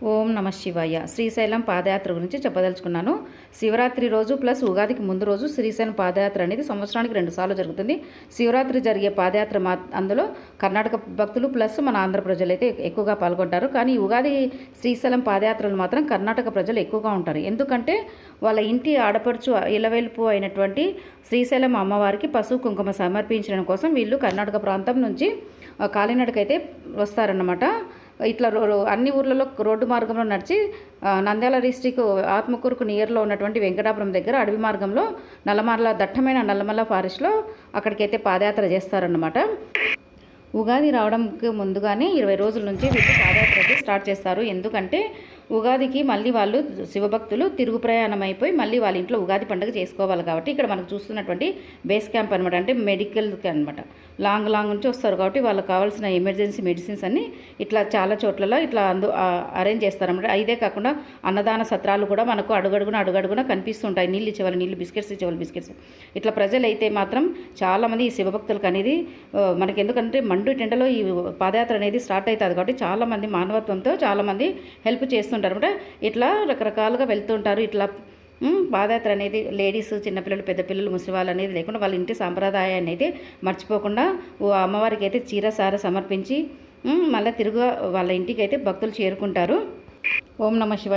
ఓం నమ శివాయ. శ్రీశైలం పాదయాత్ర గురించి చెప్పదలుచుకున్నాను. శివరాత్రి రోజు ప్లస్ ఉగాదికి ముందు రోజు శ్రీశైలం పాదయాత్ర అనేది సంవత్సరానికి 2 సార్లు జరుగుతుంది. శివరాత్రి జరిగే పాదయాత్ర అందులో కర్ణాటక భక్తులు ప్లస్ మన ఆంధ్ర ప్రజలు అయితే ఎక్కువగా పాల్గొంటారు. కానీ ఉగాది శ్రీశైలం పాదయాత్రలు మాత్రం కర్ణాటక ప్రజలు ఎక్కువగా ఉంటారు. ఎందుకంటే వాళ్ళ ఇంటి ఆడపడుచు ఇలవెల్పు అయినటువంటి శ్రీశైలం అమ్మవారికి పసుపు కుంకుమ సమర్పించడం కోసం వీళ్ళు కర్ణాటక ప్రాంతం నుంచి కాలినడకైతే వస్తారన్నమాట. ఇట్లా అన్ని ఊర్లలో రోడ్డు మార్గంలో నడిచి నంద్యాల డిస్టిక్ ఆత్మకూరుకు నియర్లో ఉన్నటువంటి వెంకటాపురం దగ్గర అడవి మార్గంలో దట్టమైన నల్లమల్ల ఫారెస్ట్లో అక్కడికైతే పాదయాత్ర చేస్తారన్నమాట. ఉగాది రావడానికి ముందుగానే 20 రోజుల నుంచి వీళ్ళు పాదయాత్రకి స్టార్ట్ చేస్తారు. ఎందుకంటే ఉగాదికి మళ్ళీ వాళ్ళు శివభక్తులు తిరుగు ప్రయాణం అయిపోయి మళ్ళీ వాళ్ళ ఇంట్లో ఉగాది పండుగ చేసుకోవాలి. కాబట్టి ఇక్కడ మనకు చూస్తున్నటువంటి బేస్ క్యాంప్ అనమాట, అంటే మెడికల్కి అనమాట. లాంగ్ నుంచి వస్తారు కాబట్టి వాళ్ళకి కావాల్సిన ఎమర్జెన్సీ మెడిసిన్స్ అన్నీ ఇట్లా చాలా చోట్లలో ఇట్లా అరేంజ్ చేస్తారన్నమాట. ఇదే కాకుండా అన్నదాన సత్రాలు కూడా మనకు అడుగడుగున కనిపిస్తుంటాయి. నీళ్ళు ఇచ్చేవాళ్ళు నీళ్ళు, బిస్కెట్స్ ఇచ్చేవాళ్ళు బిస్కెట్స్. ఇట్లా ప్రజలైతే మాత్రం చాలామంది ఈ శివభక్తులకు అనేది మనకి ఎందుకంటే మండు టెండలో ఈ పాదయాత్ర అనేది స్టార్ట్ అవుతుంది కాబట్టి చాలామంది మానవత్వంతో చాలామంది హెల్ప్ చేస్తుంటారు అనమాట. ఇట్లా రకరకాలుగా వెళ్తుంటారు. ఇట్లా పాదయాత్ర అనేది లేడీస్, చిన్నపిల్లలు, పెద్ద పిల్లలు, ముసలి వాళ్ళు అనేది లేకుండా వాళ్ళ ఇంటి సాంప్రదాయాన్ని అయితే మర్చిపోకుండా అమ్మవారికి అయితే చీర సార సమర్పించి మళ్ళీ తిరుగు వాళ్ళ ఇంటికి అయితే భక్తులు చేరుకుంటారు. ఓం నమ శివాయ.